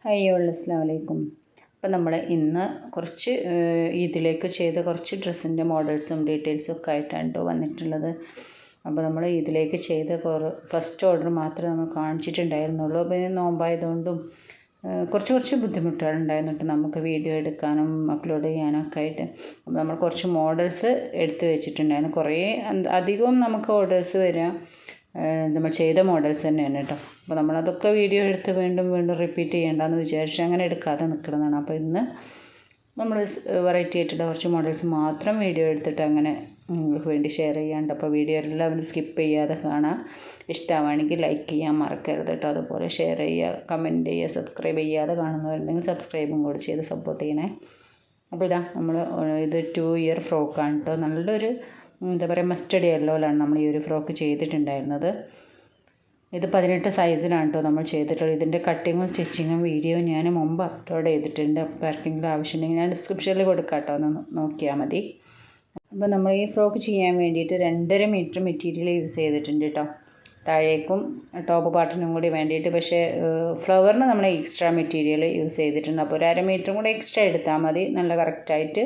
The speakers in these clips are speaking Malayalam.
ഹായ് ഓൾ അസ്സലാമു അലൈക്കും. അപ്പോൾ നമ്മൾ ഇന്ന് കുറച്ച് ഇതിലേക്ക് ചെയ്ത കുറച്ച് ഡ്രസ്സിൻ്റെ മോഡൽസും ഡീറ്റെയിൽസും ഒക്കെ ആയിട്ടാണ് കേട്ടോ വന്നിട്ടുള്ളത്. അപ്പോൾ നമ്മൾ ഇതിലേക്ക് ചെയ്ത ഫസ്റ്റ് ഓർഡർ മാത്രമേ നമ്മൾ കാണിച്ചിട്ടുണ്ടായിരുന്നുള്ളൂ. അപ്പോൾ നോമ്പായതുകൊണ്ടും കുറച്ച് ബുദ്ധിമുട്ടുകളുണ്ടായിരുന്നു കേട്ടോ നമുക്ക് വീഡിയോ എടുക്കാനും അപ്ലോഡ് ചെയ്യാനും ഒക്കെ ആയിട്ട്. അപ്പോൾ നമ്മൾ കുറച്ച് മോഡൽസ് എടുത്ത് വെച്ചിട്ടുണ്ടായിരുന്നു. കുറേ അധികവും നമുക്ക് ഓർഡേഴ്സ് വരിക നമ്മൾ ചെയ്ത മോഡൽസ് തന്നെയാണ് കേട്ടോ. അപ്പോൾ നമ്മളതൊക്കെ വീഡിയോ എടുത്ത് വീണ്ടും റിപ്പീറ്റ് ചെയ്യേണ്ടെന്ന് വിചാരിച്ച് അങ്ങനെ എടുക്കാതെ നിൽക്കുന്നതാണ്. അപ്പോൾ ഇന്ന് നമ്മൾ വെറൈറ്റി ആയിട്ടുള്ള കുറച്ച് മോഡൽസ് മാത്രം വീഡിയോ എടുത്തിട്ട് അങ്ങനെ നിങ്ങൾക്ക് വേണ്ടി ഷെയർ ചെയ്യാണ്ട്. അപ്പോൾ വീഡിയോ എല്ലാവരും സ്കിപ്പ് ചെയ്യാതെ കാണാം. ഇഷ്ടമാണെങ്കിൽ ലൈക്ക് ചെയ്യാൻ മറക്കരുത് കേട്ടോ. അതുപോലെ ഷെയർ ചെയ്യുക, കമൻറ്റ് ചെയ്യുക, സബ്സ്ക്രൈബ് ചെയ്യാതെ കാണുന്നവരുണ്ടെങ്കിൽ സബ്സ്ക്രൈബും കൂടി ചെയ്ത് സപ്പോർട്ട് ചെയ്യണേ. അപ്പോൾ ഇതാ നമ്മൾ ഇത് 2 ഇയർ ഫ്രോക്കാണ് കേട്ടോ. നല്ലൊരു എന്താ പറയുക മസ്റ്റർഡ് യെല്ലോയിലാണ് നമ്മൾ ഈ ഒരു ഫ്രോക്ക് ചെയ്തിട്ടുണ്ടായിരുന്നത്. ഇത് 18 സൈസിലാണ് കേട്ടോ നമ്മൾ ചെയ്തിട്ടുള്ളത്. ഇതിൻ്റെ കട്ടിങ്ങും സ്റ്റിച്ചിങ്ങും വീഡിയോ ഞാൻ മുമ്പ് അപ്ലോഡ് ചെയ്തിട്ടുണ്ട്. അപ്പോൾ ആർക്കെങ്കിലും ആവശ്യമുണ്ടെങ്കിൽ ഞാൻ ഡിസ്ക്രിപ്ഷനിൽ കൊടുക്കാം കേട്ടോ, ഒന്ന് നോക്കിയാൽ മതി. അപ്പോൾ നമ്മൾ ഈ ഫ്രോക്ക് ചെയ്യാൻ വേണ്ടിയിട്ട് 2.5 മീറ്റർ മെറ്റീരിയൽ യൂസ് ചെയ്തിട്ടുണ്ട് കേട്ടോ. താഴേക്കും ടോപ്പ് പാർട്ടിനും കൂടി വേണ്ടിയിട്ട്. പക്ഷേ ഫ്ലവറിന് നമ്മൾ എക്സ്ട്രാ മെറ്റീരിയൽ യൂസ് ചെയ്തിട്ടുണ്ട്. അപ്പോൾ ഒരു 1/2 മീറ്ററും കൂടെ എക്സ്ട്രാ എടുത്താൽ മതി, നല്ല കറക്റ്റായിട്ട്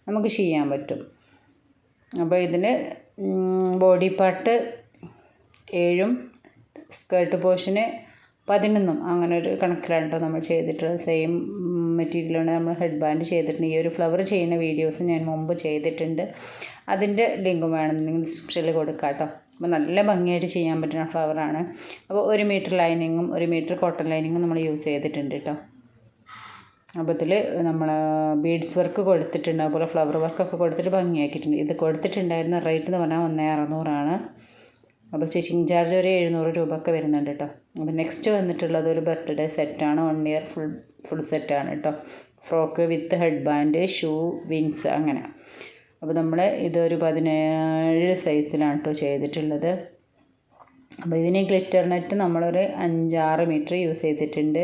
നമുക്ക് ചെയ്യാൻ പറ്റും. അപ്പോൾ ഇതിന് ബോഡി പാർട്ട് 7ഉം സ്കേർട്ട് പോർഷന് 11 അങ്ങനെ ഒരു കണക്കിലാണ് കേട്ടോ നമ്മൾ ചെയ്തിട്ടുള്ളത്. സെയിം മെറ്റീരിയലാണ് നമ്മൾ ഹെഡ് ബാൻഡ് ചെയ്തിട്ടുണ്ട്. ഈ ഒരു ഫ്ലവർ ചെയ്യുന്ന വീഡിയോസ് ഞാൻ മുമ്പ് ചെയ്തിട്ടുണ്ട്. അതിൻ്റെ ലിങ്കും വേണമെന്നുണ്ടെങ്കിൽ ഡിസ്ക്രിപ്ഷനിൽ കൊടുക്കാം കേട്ടോ. അപ്പോൾ നല്ല ഭംഗിയായിട്ട് ചെയ്യാൻ പറ്റുന്ന ഫ്ലവറാണ്. അപ്പോൾ 1 മീറ്റർ ലൈനിങ്ങും 1 മീറ്റർ കോട്ടൺ ലൈനിങ്ങും നമ്മൾ യൂസ് ചെയ്തിട്ടുണ്ട് കേട്ടോ. അപ്പോൾ ഇതിൽ നമ്മൾ ബീഡ്സ് വർക്ക് കൊടുത്തിട്ടുണ്ട്, അതുപോലെ ഫ്ലവർ വർക്കൊക്കെ കൊടുത്തിട്ട് ഭംഗിയാക്കിയിട്ടുണ്ട്. ഇത് കൊടുത്തിട്ടുണ്ടായിരുന്ന റേറ്റ് എന്ന് പറഞ്ഞാൽ 1600 അപ്പോൾ സ്റ്റിച്ചിങ് ചാർജ് ഒരു 700 രൂപയൊക്കെ വരുന്നുണ്ട് കേട്ടോ. അപ്പോൾ നെക്സ്റ്റ് വന്നിട്ടുള്ളത് ഒരു ബർത്ത്ഡേ സെറ്റാണ്. 1 ഇയർ ഫുൾ സെറ്റാണ് കേട്ടോ. ഫ്രോക്ക് വിത്ത് ഹെഡ് ബാൻഡ്, ഷൂ, വിങ്സ് അങ്ങനെ. അപ്പോൾ നമ്മൾ ഇതൊരു 17 സൈസിലാണ് കേട്ടോ ചെയ്തിട്ടുള്ളത്. അപ്പോൾ ഇതിന് ഗ്ലിറ്റർ നെറ്റ് നമ്മളൊരു 5-6 മീറ്റർ യൂസ് ചെയ്തിട്ടുണ്ട്.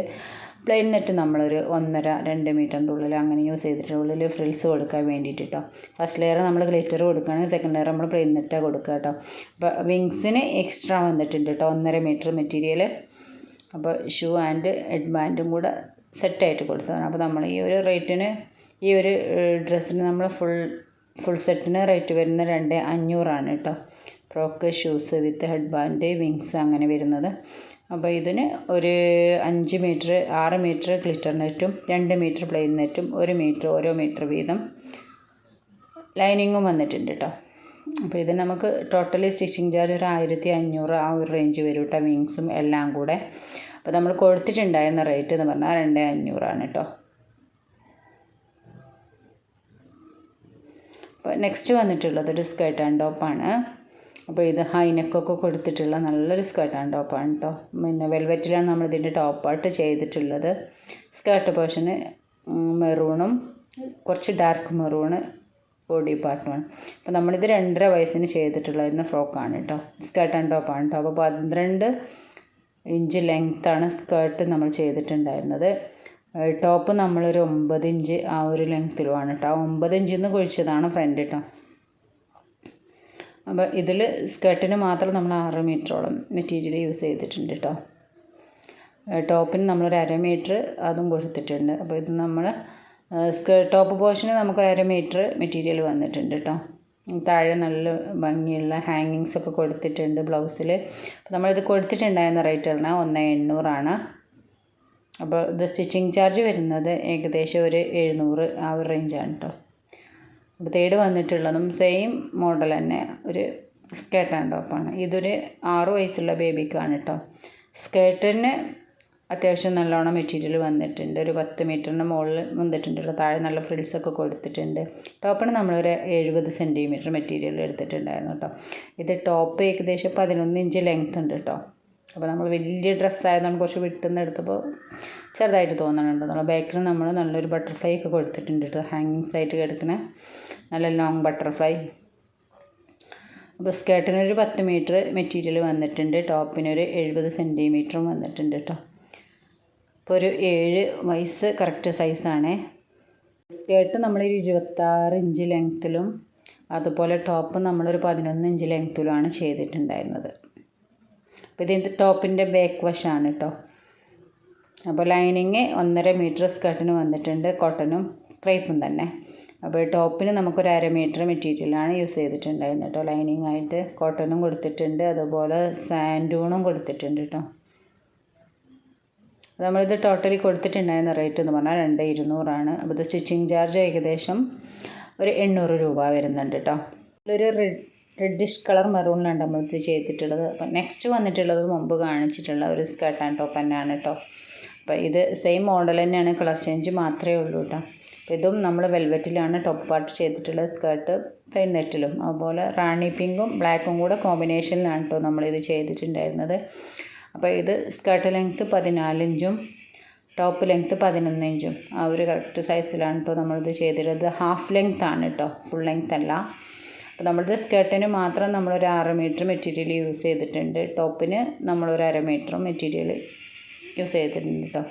പ്ലെയിൻ നെറ്റ് നമ്മളൊരു 1.5-2 മീറ്ററിൻ്റെ ഉള്ളിൽ അങ്ങനെ യൂസ് ചെയ്തിട്ട് ഉള്ളിൽ ഫ്രിൽസ് കൊടുക്കാൻ വേണ്ടിയിട്ട് കേട്ടോ. ഫസ്റ്റ് ലെയർ നമ്മൾ ഗ്ലിറ്റർ കൊടുക്കുകയാണെങ്കിൽ സെക്കൻഡ് ലെയർ നമ്മൾ പ്ലെയിൻ നെറ്റാണ് കൊടുക്കുക കേട്ടോ. അപ്പോൾ വിങ്സിന് എക്സ്ട്രാ വന്നിട്ടുണ്ട് കേട്ടോ 1.5 മീറ്റർ മെറ്റീരിയൽ. അപ്പോൾ ഷൂ ആൻഡ് ഹെഡ് ബാൻഡും കൂടെ സെറ്റായിട്ട് കൊടുത്തതാണ്. അപ്പോൾ നമ്മൾ ഈ ഒരു റേറ്റിന് ഈ ഒരു ഡ്രസ്സിന് നമ്മൾ ഫുൾ സെറ്റിന് റേറ്റ് വരുന്നത് 2500 കേട്ടോ. ഫ്രോക്ക്, ഷൂസ് വിത്ത് ഹെഡ് ബാൻഡ്, വിങ്സ് അങ്ങനെ വരുന്നത്. അപ്പോൾ ഇതിന് ഒരു 6 മീറ്റർ ഗ്ലിറ്റർ നെറ്റും 2 മീറ്റർ പ്ലെയിൻ നെറ്റും 1 മീറ്റർ ഓരോ മീറ്റർ വീതം ലൈനിങ്ങും വന്നിട്ടുണ്ട് കേട്ടോ. അപ്പോൾ ഇത് നമുക്ക് ടോട്ടലി സ്റ്റിച്ചിങ് ചാർജ് ഒരു 1500 ആ ഒരു റേഞ്ച് വരും കേട്ടോ, വിങ്സും എല്ലാം കൂടെ. അപ്പോൾ നമ്മൾ കൊടുത്തിട്ടുണ്ടായിരുന്ന റേറ്റ് എന്ന് പറഞ്ഞാൽ 2500 കേട്ടോ. അപ്പോൾ നെക്സ്റ്റ് വന്നിട്ടുള്ളത് ഒരു സ്കേർട്ട് ആൻഡ് ടോപ്പാണ്. അപ്പോൾ ഇത് ഹൈനെക്കൊക്കെ കൊടുത്തിട്ടുള്ള നല്ലൊരു സ്കേർട്ട് ആൻഡ് ടോപ്പാണ് കേട്ടോ. പിന്നെ വെൽവെറ്റിലാണ് നമ്മൾ ഇതിൻ്റെ ടോപ്പ് പാർട്ട് ചെയ്തിട്ടുള്ളത്. സ്കേർട്ട് പോർഷന് മെറൂണും കുറച്ച് ഡാർക്ക് മെറൂണ് ബോഡി പാർട്ടുമാണ്. അപ്പോൾ നമ്മളിത് 2.5 വയസ്സിന് ചെയ്തിട്ടുള്ളതിന് ഫ്രോക്കാണ് കേട്ടോ. സ്കേർട്ട് ആൻഡ് ടോപ്പാണ് കേട്ടോ. അപ്പോൾ 12 ഇഞ്ച് ലെങ്ത്താണ് സ്കേർട്ട് നമ്മൾ ചെയ്തിട്ടുണ്ടായിരുന്നത്. ടോപ്പ് നമ്മളൊരു 9 ഇഞ്ച് ആ ഒരു ലെങ്ത്തിലുമാണ് കേട്ടോ. 9 ഇഞ്ചിൽ നിന്ന് കുഴിച്ചതാണ് ഫ്രണ്ട് കേട്ടോ. അപ്പോൾ ഇതിൽ സ്കേർട്ടിന് മാത്രം നമ്മൾ 6 മീറ്ററോളം മെറ്റീരിയൽ യൂസ് ചെയ്തിട്ടുണ്ട് കേട്ടോ. ടോപ്പിന് നമ്മളൊരു 1/2 മീറ്റർ അതും കൊടുത്തിട്ടുണ്ട്. അപ്പോൾ ഇത് നമ്മൾ ടോപ്പ് പോർഷന് നമുക്ക് 1/2 മീറ്റർ മെറ്റീരിയൽ വന്നിട്ടുണ്ട് കേട്ടോ. താഴെ നല്ല ഭംഗിയുള്ള ഹാങ്ങിങ്സ് ഒക്കെ കൊടുത്തിട്ടുണ്ട് ബ്ലൗസിൽ. അപ്പോൾ നമ്മളിത് കൊടുത്തിട്ടുണ്ടായിരുന്ന റേറ്റ് പറഞ്ഞാൽ 1800 അപ്പോൾ ഇത് സ്റ്റിച്ചിങ് ചാർജ് വരുന്നത് ഏകദേശം ഒരു 700 ആ ഒരു റേഞ്ചാണ് കേട്ടോ. അപ്പോൾ തേർഡ് വന്നിട്ടുള്ളതും സെയിം മോഡൽ തന്നെ ഒരു സ്കേർട്ട് ആൻഡ് ടോപ്പാണ്. ഇതൊരു 6 വയസ്സുള്ള ബേബിക്കാണ് കേട്ടോ. സ്കേർട്ടിന് അത്യാവശ്യം നല്ലോണം മെറ്റീരിയൽ വന്നിട്ടുണ്ട്. ഒരു 10 മീറ്ററിൻ്റെ മുകളിൽ വന്നിട്ടുണ്ട്. താഴെ നല്ല ഫ്രിൽസൊക്കെ കൊടുത്തിട്ടുണ്ട്. ടോപ്പിന് നമ്മളൊരു 70 സെൻറ്റിമീറ്റർ മെറ്റീരിയൽ എടുത്തിട്ടുണ്ടായിരുന്നു കേട്ടോ. ഇത് ടോപ്പ് ഏകദേശം 11 ഇഞ്ച് ലെങ്ത് ഉണ്ട് കേട്ടോ. അപ്പോൾ നമ്മൾ വലിയ ഡ്രസ്സായതുകൊണ്ട് കുറച്ച് വിട്ടുനിന്ന് എടുത്തപ്പോൾ ചെറുതായിട്ട് തോന്നുന്നുണ്ട്. നമ്മൾ ബാക്കിൽ നമ്മൾ നല്ലൊരു ബട്ടർഫ്ലൈ ഒക്കെ കൊടുത്തിട്ടുണ്ട് കേട്ടോ. ഹാങ്ങിങ്സ് ആയിട്ട് കിടക്കണ നല്ല ലോങ് ബട്ടർഫ്ലൈ. അപ്പോൾ സ്കേർട്ടിനൊരു 10 മീറ്റർ മെറ്റീരിയൽ വന്നിട്ടുണ്ട്. ടോപ്പിനൊരു 70 സെൻറ്റിമീറ്ററും വന്നിട്ടുണ്ട് കേട്ടോ. ഇപ്പോൾ ഒരു 7 വയസ്സ് കറക്റ്റ് സൈസാണ്. സ്കേർട്ട് നമ്മളൊരു 26 ഇഞ്ച് ലെങ്ത്തിലും അതുപോലെ ടോപ്പ് നമ്മളൊരു 11 ഇഞ്ച് ലെങ്ത്തിലുമാണ് ചെയ്തിട്ടുണ്ടായിരുന്നത്. അപ്പോൾ ഇതിൻ്റെ ടോപ്പിൻ്റെ ബാക്ക് വശമാണ് കേട്ടോ. അപ്പോൾ ലൈനിങ് 1.5 മീറ്റർ സ്കർട്ടിന് വന്നിട്ടുണ്ട്, കോട്ടനും ക്രേപ്പും തന്നെ. അപ്പോൾ ടോപ്പിന് നമുക്കൊരു 1/2 മീറ്റർ മെറ്റീരിയലാണ് യൂസ് ചെയ്തിട്ടുണ്ടായിരുന്നത് കേട്ടോ. ലൈനിങ് ആയിട്ട് കോട്ടനും കൊടുത്തിട്ടുണ്ട്, അതുപോലെ സാൻഡൂണും കൊടുത്തിട്ടുണ്ട് കേട്ടോ. നമ്മളിത് ടോട്ടലി കൊടുത്തിട്ടുണ്ടായിരുന്ന റേറ്റ് എന്ന് പറഞ്ഞാൽ 2,200 അപ്പോൾ ഇത് സ്റ്റിച്ചിങ് ചാർജ് ഏകദേശം ഒരു 800 രൂപ വരുന്നുണ്ട് കേട്ടോ. ഒരു റെഡിഷ് കളർ മെറൂണിലാണ് നമ്മളിത് ചെയ്തിട്ടുള്ളത്. അപ്പം നെക്സ്റ്റ് വന്നിട്ടുള്ളത് മുമ്പ് കാണിച്ചിട്ടുള്ള ഒരു സ്കർട്ട് ആൻഡ് ടോപ്പ് തന്നെയാണ് കേട്ടോ. അപ്പോൾ ഇത് സെയിം മോഡൽ തന്നെയാണ്, കളർ ചേഞ്ച് മാത്രമേ ഉള്ളൂ കേട്ടോ. അപ്പോൾ ഇതും നമ്മൾ വെൽവെറ്റിലാണ് ടോപ്പ് പാർട്ട് ചെയ്തിട്ടുള്ളത്, സ്കർട്ട് പ്ലെയിൻ നെറ്റിലും. അതുപോലെ റാണി പിങ്കും ബ്ലാക്കും കൂടെ കോമ്പിനേഷനിലാണ് കേട്ടോ നമ്മളിത് ചെയ്തിട്ടുണ്ടായിരുന്നത്. അപ്പോൾ ഇത് സ്കർട്ട് ലെങ്ത്ത് 14 ഇഞ്ചും ടോപ്പ് ലെങ്ത്ത് 11 ഇഞ്ചും ആ ഒരു കറക്റ്റ് സൈസിലാണ് കേട്ടോ നമ്മളിത് ചെയ്തിട്ടുള്ളത്. ഹാഫ് ലെങ്ത്ത് ആണ് കേട്ടോ, ഫുൾ ലെങ്ത്ത് അല്ല. അപ്പോൾ നമ്മളിത് സ്കർട്ടിന് മാത്രം നമ്മളൊരു 6 മീറ്റർ മെറ്റീരിയൽ യൂസ് ചെയ്തിട്ടുണ്ട്, ടോപ്പിന് നമ്മളൊരു 1/2 മീറ്റർ മെറ്റീരിയൽ യൂസ് ചെയ്തിട്ടുണ്ട് കേട്ടോ.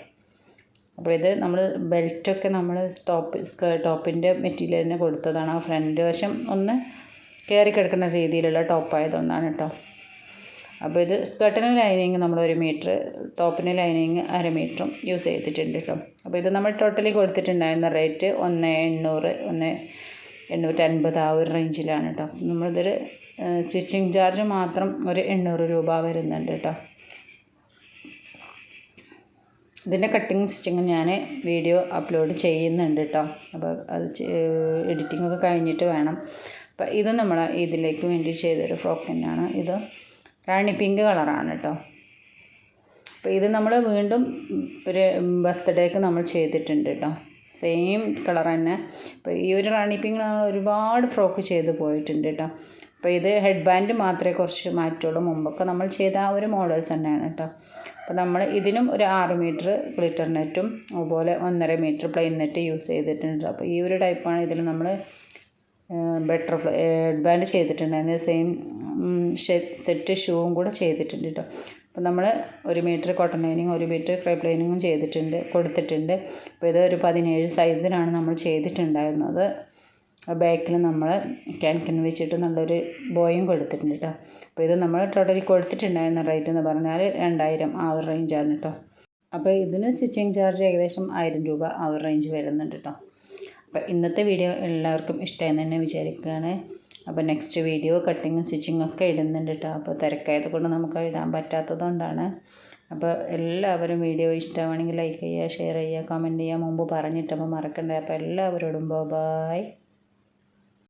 അപ്പോൾ ഇത് നമ്മൾ ബെൽറ്റൊക്കെ നമ്മൾ ടോപ്പിൻ്റെ മെറ്റീരിയൽ തന്നെ കൊടുത്തതാണ്. ആ ഫ്രണ്ട് വശം ഒന്ന് കയറി കിടക്കുന്ന രീതിയിലുള്ള ടോപ്പായതുകൊണ്ടാണ് കേട്ടോ. അപ്പോൾ ഇത് സ്കർട്ടിന് ലൈനിങ് നമ്മൾ 1 മീറ്റർ, ടോപ്പിന് ലൈനിങ് 1/2 മീറ്ററും യൂസ് ചെയ്തിട്ടുണ്ട് കേട്ടോ. അപ്പോൾ ഇത് നമ്മൾ ടോട്ടലി കൊടുത്തിട്ടുണ്ടായിരുന്ന റേറ്റ് 1,800, 1,850 ആ ഒരു റേഞ്ചിലാണ് കേട്ടോ. നമ്മളിതൊരു സ്റ്റിച്ചിങ് ചാർജ് മാത്രം ഒരു 800 രൂപ വരുന്നുണ്ട് കേട്ടോ. ഇതിൻ്റെ കട്ടിങ് സ്റ്റിച്ചിങ് ഞാൻ വീഡിയോ അപ്ലോഡ് ചെയ്യുന്നുണ്ട് കേട്ടോ. അപ്പോൾ അത് എഡിറ്റിംഗ് ഒക്കെ കഴിഞ്ഞിട്ട് വേണം. അപ്പോൾ ഇത് നമ്മൾ ഇതിലേക്ക് വേണ്ടി ചെയ്തൊരു ഫ്രോക്ക് തന്നെയാണ്. ഇത് റാണി പിങ്ക് കളറാണ് കേട്ടോ. അപ്പോൾ ഇത് നമ്മൾ വീണ്ടും ഒരു ബർത്ത്ഡേക്ക് നമ്മൾ ചെയ്തിട്ടുണ്ട് കേട്ടോ, സെയിം കളർ തന്നെ. അപ്പോൾ ഈ ഒരു റാണി പിങ്ക് നമ്മൾ ഒരുപാട് ഫ്രോക്ക് ചെയ്ത് പോയിട്ടുണ്ട് കേട്ടോ. അപ്പോൾ ഇത് ഹെഡ് ബാൻഡ് മാത്രമേ കുറച്ച് മാറ്റുള്ളൂ, മുമ്പൊക്കെ നമ്മൾ ചെയ്ത ആ ഒരു മോഡൽസ് തന്നെയാണ് കേട്ടോ. അപ്പോൾ നമ്മൾ ഇതിനും ഒരു 6 മീറ്റർ ഗ്ലിറ്റർ നെറ്റും അതുപോലെ 1.5 മീറ്റർ പ്ലെയിൻ നെറ്റ് യൂസ് ചെയ്തിട്ടുണ്ട്. അപ്പോൾ ഈ ഒരു ടൈപ്പാണ് ഇതിൽ നമ്മൾ ബട്ടർഫ്ലൈ ഹെഡ് ബാൻഡ് ചെയ്തിട്ടുണ്ടായിരുന്നത്. സെയിം സെറ്റ് ഷൂവും കൂടെ ചെയ്തിട്ടുണ്ട് കേട്ടോ. അപ്പോൾ നമ്മൾ 1 metre cotton lining 1 metre crepe ലൈനിങ്ങും കൊടുത്തിട്ടുണ്ട്. അപ്പോൾ ഇത് ഒരു 17 സൈസിലാണ് നമ്മൾ ചെയ്തിട്ടുണ്ടായിരുന്നത്. ബാക്കിൽ നമ്മൾ ക്യാൻ വെച്ചിട്ട് നല്ലൊരു ബോയും കൊടുത്തിട്ടുണ്ട് കേട്ടോ. അപ്പോൾ ഇത് നമ്മൾ ടോട്ടലി കൊടുത്തിട്ടുണ്ടായിരുന്ന റേറ്റ് എന്ന് പറഞ്ഞാൽ 2,000 ആ ഒരു റേഞ്ചാണ് കേട്ടോ. അപ്പോൾ ഇതിന് സ്റ്റിച്ചിങ് ചാർജ് ഏകദേശം 1,000 രൂപ ആ ഒരു റേഞ്ച് വരുന്നുണ്ട് കേട്ടോ. അപ്പോൾ ഇന്നത്തെ വീഡിയോ എല്ലാവർക്കും ഇഷ്ടമായി തന്നെ വിചാരിക്കുകയാണ്. അപ്പോൾ നെക്സ്റ്റ് വീഡിയോ കട്ടിങ്ങും സ്റ്റിച്ചിങ്ങും ഒക്കെ ഇടുന്നുണ്ട് കേട്ടോ. അപ്പോൾ തിരക്കായത് കൊണ്ട് നമുക്ക് ഇടാൻ പറ്റാത്തത് കൊണ്ടാണ്. അപ്പോൾ എല്ലാവരും വീഡിയോ ഇഷ്ടമാണെങ്കിൽ ലൈക്ക് ചെയ്യുക, ഷെയർ ചെയ്യുക, കമൻറ്റ് ചെയ്യുക. മുമ്പ് പറഞ്ഞിട്ടപ്പോൾ മറക്കണ്ടേ. അപ്പോൾ എല്ലാവരോടും ബൈ.